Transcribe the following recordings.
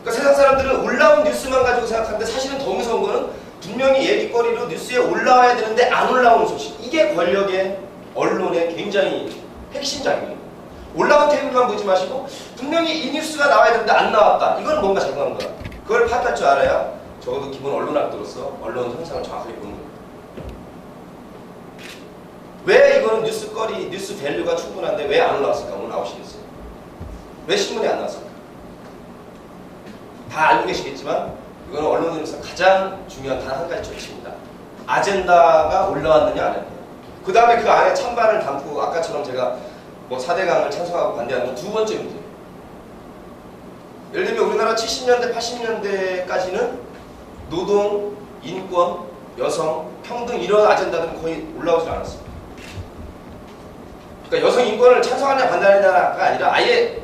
그러니까 세상 사람들은 올라온 뉴스만 가지고 생각하는데 사실은 더 무서운 거는 분명히 얘기거리로 뉴스에 올라와야 되는데 안 올라오는 소식. 이게 권력의 언론의 굉장히 핵심 작용입니다. 올라온 테이블만 보지 마시고 분명히 이 뉴스가 나와야 되는데 안 나왔다. 이건 뭔가 작용한 거야. 그걸 파악할 줄 알아야 적어도 기본 언론학도로서 언론 현상을 정확하게 보는 거예요. 왜 이거는 뉴스거리, 뉴스 밸류가 충분한데 왜 안 올라왔을까? 오늘 9시 뉴스. 왜 신문에 안 나왔을까? 다 알고 계시겠지만 이거는 언론으로서 가장 중요한 단 한 가지 조치입니다. 아젠다가 올라왔느냐 안 했느냐. 그 다음에 그 안에 찬반을 담고 아까처럼 제가 뭐 4대강을 찬성하고 반대하는 건 두 번째 문제예요. 예를 들면 우리나라 70년대, 80년대까지는 노동, 인권, 여성, 평등 이런 아젠다들은 거의 올라오질 않았어요. 그러니까 여성 인권을 찬성하냐 반대하냐가 아니라 아예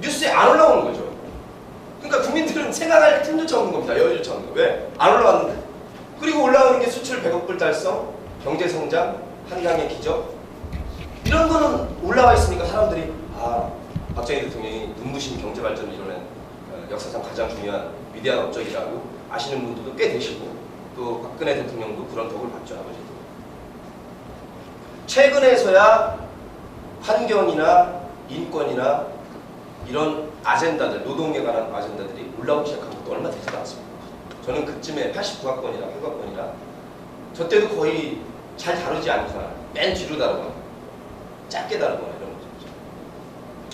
뉴스에 안 올라오는 거죠. 그러니까 국민들은 생각할 틈조차 없는 겁니다. 여유조차 없는 거예요. 왜? 안 올라왔는데. 그리고 올라오는 게 수출 100억 불 달성, 경제성장, 한강의 기적 이런 거는 올라와 있으니까 사람들이 아, 박정희 대통령이 눈부신 경제발전을 이뤄낸 역사상 가장 중요한 위대한 업적이라고 아시는 분들도 꽤 되시고 또 박근혜 대통령도 그런 덕을 봤죠. 아버지도. 최근에서야 환경이나 인권이나 이런 아젠다들, 노동에 관한 아젠다들이 올라오기 시작한 것도 얼마 되지도 않습니다. 저는 그쯤에 89학번이라 8학번이라 저 때도 거의 잘 다루지 않거나 맨 뒤로 다루거나 짧게 다루거나 이런 거죠.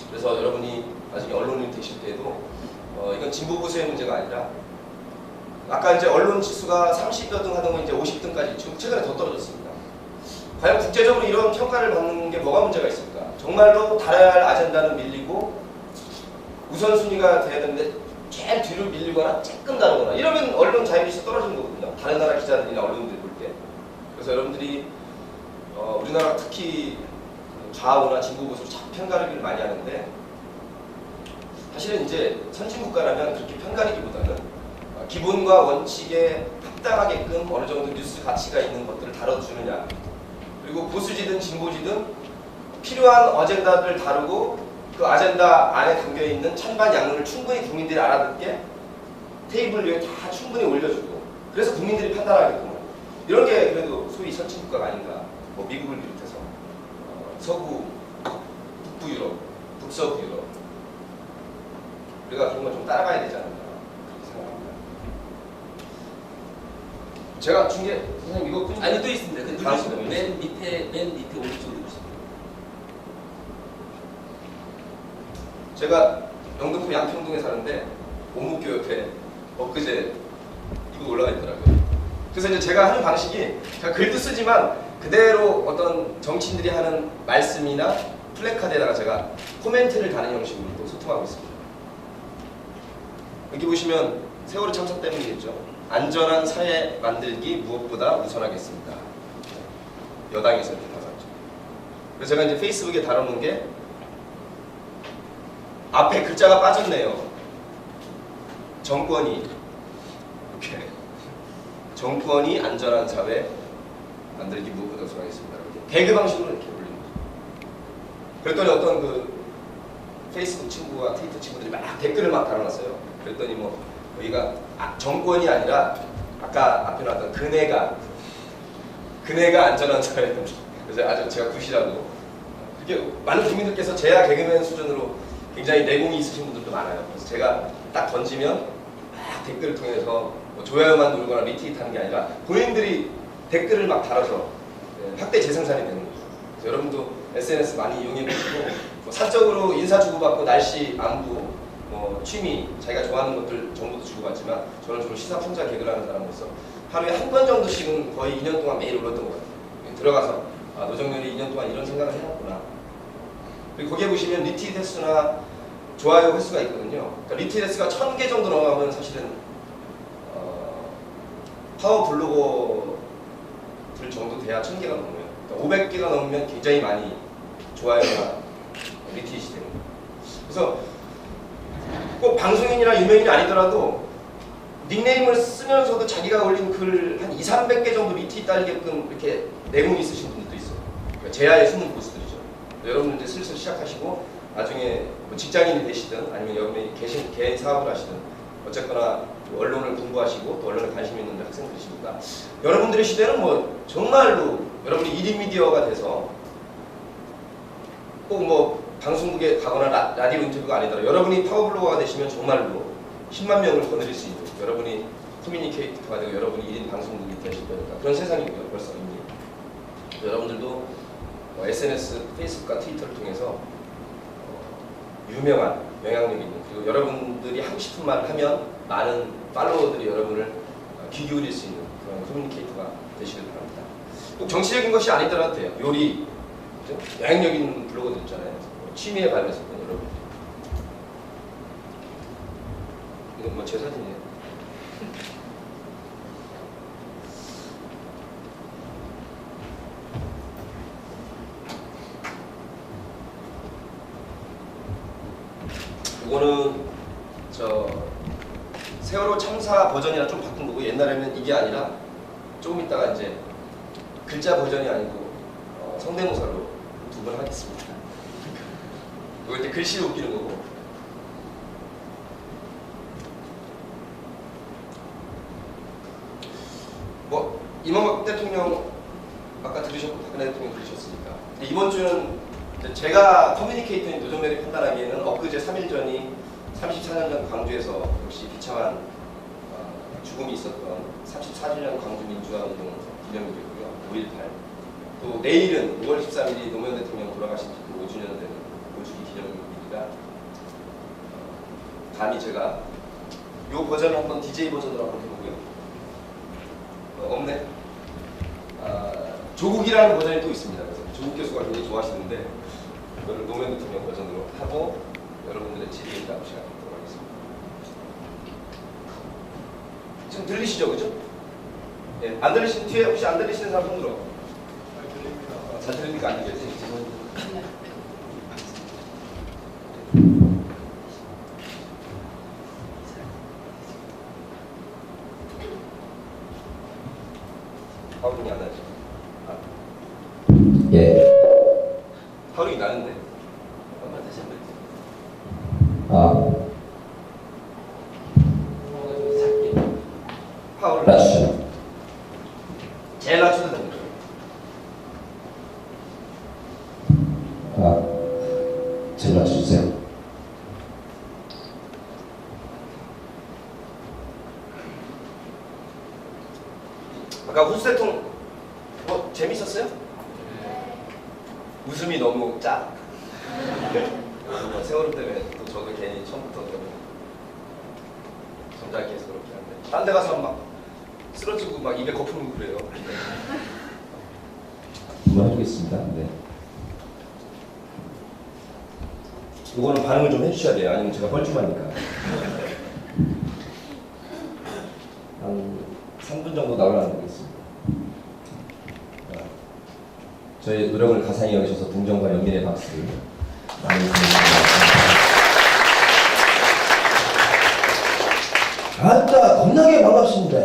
그래서 여러분이 나중에 언론인이 되실 때에도 이건 진보 보수의 문제가 아니라 아까 이제 언론 지수가 30여 등 하던 건 이제 50등까지 지금 최근에 더 떨어졌습니다. 과연 국제적으로 이런 평가를 받는 게 뭐가 문제가 있습니까? 정말로 달아야 할 아젠다는 밀리고 우선순위가 돼야 되는데 제일 뒤로 밀리거나 조금 다르거나 이러면 언론 자유리수 떨어지는 거거든요. 다른 나라 기자들이나 언론들 볼 때. 그래서 여러분들이 우리나라 특히 좌우나 진보 보수로 참 편가르기를 많이 하는데 사실은 이제 선진국가라면 그렇게 편가르기보다는 기본과 원칙에 합당하게끔 어느 정도 뉴스 가치가 있는 것들을 다뤄주느냐 그리고 보수지든 진보지든 필요한 어젠다들을 다루고 그 아젠다 안에 담겨있는 찬반 양론을 충분히 국민들이 알아듣게 테이블 위에 다 충분히 올려주고 그래서 국민들이 판단하게끔 이런 게 그래도 소위 선진국가가 아닌가. 뭐 미국을 비롯해서 서구, 북부 유럽, 북서부 유럽 우리가 그런 걸 좀 따라가야 되지 않을까 그렇게 생각합니다. 제가 중계 선생님 이거 끈 아니 또 있습니다. 그 누르시면 맨 밑에 오른쪽으로 누르시면 제가 영등포 양평동에 사는데 온목교 옆에 엊그제 이거 올라가 있더라고요. 그래서 이제 제가 하는 방식이 제가 글도 쓰지만 그대로 어떤 정치인들이 하는 말씀이나 플래카드에다가 제가 코멘트를 다는 형식으로 또 소통하고 있습니다. 여기 보시면 세월호 참사 때문이겠죠. 안전한 사회 만들기 무엇보다 우선하겠습니다. 여당에서 이렇게 나왔죠. 그래서 제가 이제 페이스북에 달아놓은 게 앞에 글자가 빠졌네요. 정권이 이렇게 정권이 안전한 사회 만들기 무엇보다 우선하겠습니다. 이렇게 개그 방식으로 이렇게 올린 거죠. 그랬더니 어떤 그 페이스북 친구와 트위터 친구들이 막 댓글을 막 달아놨어요. 그랬더니 뭐 여기가 정권이 아니라 아까 앞에 나왔던 그네가 안전한 사회. 그래서 아주 제가 굿이라고. 그게 많은 국민들께서 제야 개그맨 수준으로 굉장히 내공이 있으신 분들도 많아요. 그래서 제가 딱 던지면 막 댓글을 통해서 뭐 좋아요만 누르거나 리트윗하는 게 아니라 본인들이 댓글을 막 달아서 확대 재생산이 되는 거죠. 그래서 여러분도 SNS 많이 이용해 보시고 뭐 사적으로 인사 주고받고 날씨, 안부, 뭐 취미, 자기가 좋아하는 것들 정보도 주고받지만 저는 주로 시사 풍자 개그를 하는 사람으로서 하루에 한 번 정도씩은 거의 2년 동안 매일 올렸던 것 같아요. 들어가서 노정렬이 2년 동안 이런 생각을 해놨구나. 그리고 거기에 보시면 리트윗 횟수나 좋아요 횟수가 있거든요. 그러니까 리트윗 횟수가 1000개 정도 넘어가면 사실은 파워 블로거들 정도 돼야 1000개가 넘어요. 그러니까 500개가 넘으면 굉장히 많이 좋아요나 리트윗이 되는 거예요. 그래서 꼭 방송인이나 유명인이 아니더라도 닉네임을 쓰면서도 자기가 올린 글 한 200~300개 정도 리트윗 달게끔 이렇게 내공이 있으신 분들도 있어요. 그러니까 제야의 숨은 보수들이죠. 여러분들 이제 슬슬 시작하시고 나중에 뭐 직장인이 되시든 아니면 여러분이 개인 사업을 하시든 어쨌거나 언론을 공부하시고 또 언론에 관심 있는 학생들이시니까 여러분들의 시대는 뭐 정말로 여러분이 1인 미디어가 돼서 꼭 뭐 방송국에 가거나 라디오 인터뷰가 아니더라도 여러분이 파워블로거가 되시면 정말로 10만 명을 거느릴 수 있는 여러분이 커뮤니케이터가 되고 여러분이 1인 방송국이 되실 거니까 그런 세상이고요. 벌써 이미 여러분들도 SNS, 페이스북과 트위터를 통해서 유명한 영향력 있는 그리고 여러분들이 하고 싶은 말을 하면 많은 팔로워들이 여러분을 귀 기울일 수 있는 그런 커뮤니케이터가 되시길 바랍니다. 꼭 정치적인 것이 아니더라도 돼요. 요리, 그죠? 영향력 있는 블로거들 있잖아요. 취미에 관해서 여러분. 이건 뭐 제 사진이에요. 이거는 세월호 참사 버전이랑 좀 바꾼 거고 옛날에는 이게 아니라 조금 있다가 이제 글자 버전이 아니고 성대모사로 두 번 하겠습니다. 이거 이제 글씨로 웃기는 거고. 뭐 이명박 대통령 아까 들으셨고 박근혜 대통령 들으셨으니까 이번 주는 제가 커뮤니케이터인 노정렬이 판단하기에는 엊그제 3일 전이 34년 전 광주에서 역시 비참한 죽음이 있었던 34주년 광주 민주화운동 기념일이고요. 5.18. 또 내일은 5월 13일이 노무현 대통령 돌아가신 지 5주년 되는 5주기 기념일이라 감히 제가 이 버전을 한번 DJ 버전으로 한번 해보고요. 없네. 조국이라는 버전이 또 있습니다. 그래서 조국 교수가 굉장히 좋아하시는데 이거를 노무현 대통령 버전으로 하고 여러분들의 질의에 답 시간 갖도록 하겠습니다. 지금 들리시죠, 그죠? 예, 안 들리시는 뒤에 혹시 안 들리시는 사람 손 들어. 잘 들리니까 안 들리세요. 하울링이 안 나죠? 예. 하울링이 나는데. 다시 한번 아, 파워를 낮추죠. 제일 낮추면 됩니다. 제일 낮춰주세요. 아까 후수 대통령 뭐 재밌었어요? 웃음이 너무 짜. 세월호 때문에 또 저도 괜히 처음부터 점잖게 해서 그렇게 한데 딴 데 가서 막 쓰러지고 막 입에 거품이고 그래요. 그만하겠습니다. 네. 이거는 반응을 좀 해주셔야 돼요. 아니면 제가 뻘쭘하니까. 한 3분 정도 나오려는 거겠습니다. 저희 노력을 가상히 여기셔서 동정과 연민의 박수 많이 부탁드립니다. 아따 겁나게 반갑습니다.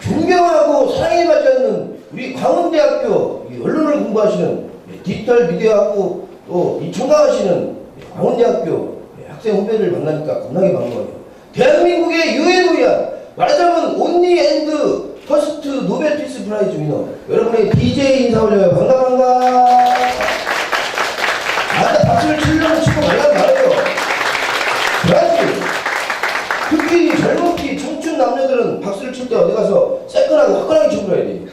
존경하고 사랑에 받지 않는 우리 광운대학교 언론을 공부하시는 디지털 미디어학부 또 이 청강하시는 광운대학교 학생 후배들 만나니까 겁나게 반가워요. 대한민국의 유엔을 위한 말하자면 온리 앤드 퍼스트 노벨 피스 프라이즈 위너 여러분의 DJ 인사 올려요. 반가. 아따 박수를 치려고 치고 말란 말이에요. 그래야지. 특히 젊은 피 청춘 남녀들은 박수를 칠 때 어디 가서 새끈하고 화끈하게 쳐불어야 돼.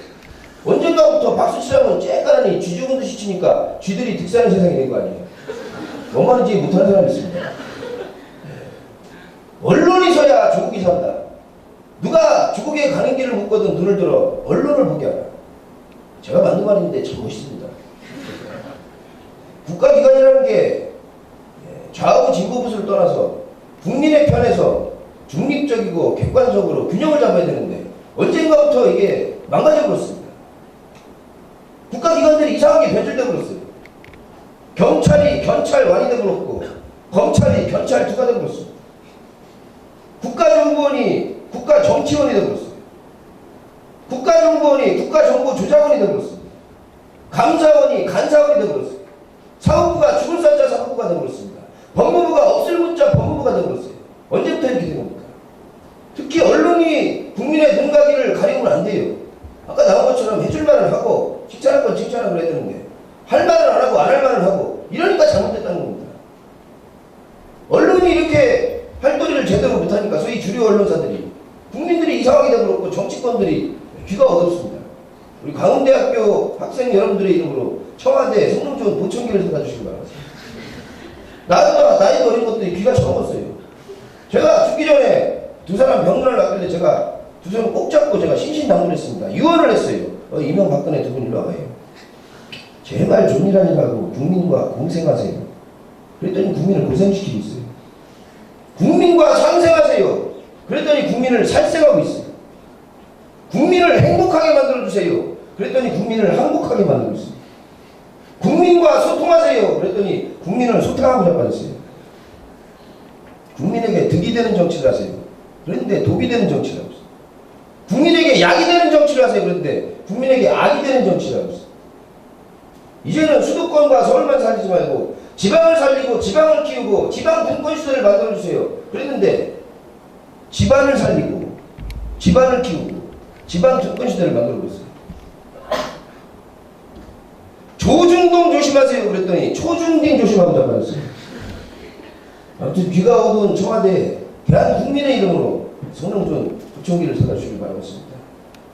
언젠가부터 박수 치라면 쬐까라니 쥐 죽은 듯이 치니까 쥐들이 득사하는 세상이 된 거 아니에요. 뭔 말인지 못하는 사람이 있습니다. 언론이 서야 조국이 산다. 누가 조국에 가는 길을 묻거든 눈을 들어 언론을 보게 하라. 제가 만든 말인데 참 멋있습니다. 국가기관이라는 게 좌우 진보부수를 떠나서 국민의 편에서 중립적이고 객관적으로 균형을 잡아야 되는데 언젠가부터 이게 망가져 버렸습니다. 국가기관들이 이상하게 변질되어 버렸어요. 경찰이 견찰완이 되어 버렸고 검찰이 견찰투가 되어 버렸어요. 국가정보원이 국가정치원이 되어 버렸어요. 국가정보원이 국가정보조작원이 되어 버렸어요. 감사원이 간사원이 되어 버렸어요. 사법부가 죽을 살자 사법부가 되어 버렸습니다. 언론이 이렇게 활동을 제대로 못하니까 소위 주류 언론사들이 국민들이 이상하게 되고 정치권들이 귀가 어둡습니다. 우리 광운대학교 학생 여러분들의 이름으로 청와대 성능 좋은 보청기를 사다 주시기 바랍니다. 나이도 어린 것들이 귀가 적었어요. 제가 죽기 전에 두 사람 병문안을 놨길래 제가 두 사람 꼭 잡고 제가 신신당부했습니다. 유언을 했어요. 이명박근혜 두 분 일로 와봐요. 제발 존이라니라고 국민과 공생하세요. 그랬더니 국민을 고생시키고 있어요. 국민과 상생하세요. 그랬더니 국민을 살생하고 있어요. 국민을 행복하게 만들어주세요. 그랬더니 국민을 항복하게 만들고 있어요. 국민과 소통하세요. 그랬더니 국민을 소탕하고 자빠졌어요. 국민에게 득이 되는 정치를 하세요. 그런데 독이 되는 정치를 하고 있어요. 국민에게 약이 되는 정치를 하세요. 그런데 국민에게 악이 되는 정치를 하고 있어요. 이제는 수도권과 서울만 살리지 말고 지방을 살리고 지방을 키우고 지방 분권시대를 만들어주세요. 그랬는데 지방을 살리고 지방을 키우고 지방 분권시대를 만들고 있어요. 조중동 조심하세요. 그랬더니 초중딩 조심하고 잡아줬어요. 아무튼 귀가 어두운 청와대 대한국민의 이름으로 성능좋은 부총기를 사다 주시길 바라겠습니다.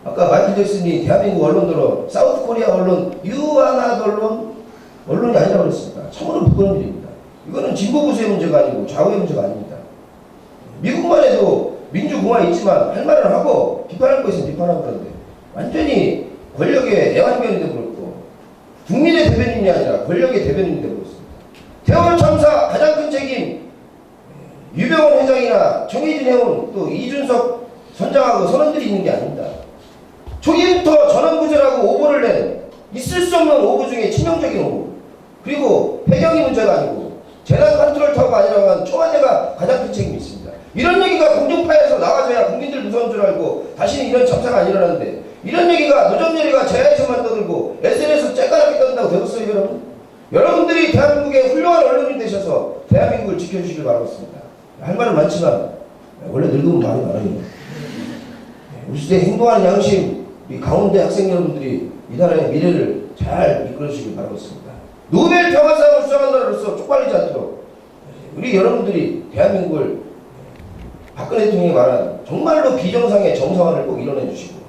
아까 마이클 잭슨이 대한민국 언론들로 사우스 코리아 언론, 유아나 언론이 아니라고 그랬습니다. 참으로 부끄러운 일입니다. 이거는 진보 보수의 문제가 아니고 좌우의 문제가 아닙니다. 미국만 해도 민주공화에 있지만 할 말을 하고 비판할 거 있으면 비판하고 그러는데 완전히 권력의 애완견이 되어버렸고 국민의 대변인이 아니라 권력의 대변인이 되어버렸습니다. 세월 참사 가장 큰 책임 유병원 회장이나 정의진 회원 또 이준석 선장하고 선원들이 있는 게 아닙니다. 초기부터 전원부재라고 오보를 낸 있을 수 없는 오보 중에 치명적인 오보, 그리고 배경이 문제가 아니고 재난 컨트롤 타워가 아니라고 한 청와대가 가장 큰 책임이 있습니다. 이런 얘기가 공중파에서 나와줘야 국민들 무서운 줄 알고 다시는 이런 참사가 안 일어나는데 이런 얘기가 노정열이가 제야에서만 떠들고 SNS에서 째까맣게 떠든다고 되었어요. 여러분? 여러분들이 대한민국의 훌륭한 언론이 되셔서 대한민국을 지켜주시길 바라겠습니다. 할 말은 많지만 원래 늙으면 말이 많아요. 우리 시대에 행동하는 양심, 우리 강원대 학생 여러분들이 이 나라의 미래를 잘 이끌어주시길 바라겠습니다. 노벨 평화상을 수상한 나라로서 쪽팔리지 않도록 우리 여러분들이 대한민국을 박근혜 대통령이 말한 정말로 비정상의 정상화를 꼭 이뤄내 주시고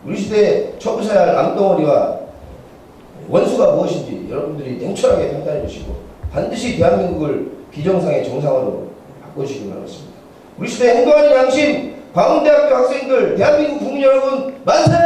우리 시대에 처부셔야 할 암덩어리와 원수가 무엇인지 여러분들이 냉철하게 판단해 주시고 반드시 대한민국을 비정상의 정상화로 바꿔주시기 바라겠습니다. 우리 시대에 행동하는 양심, 광운대학교 학생들, 대한민국 국민 여러분 만세!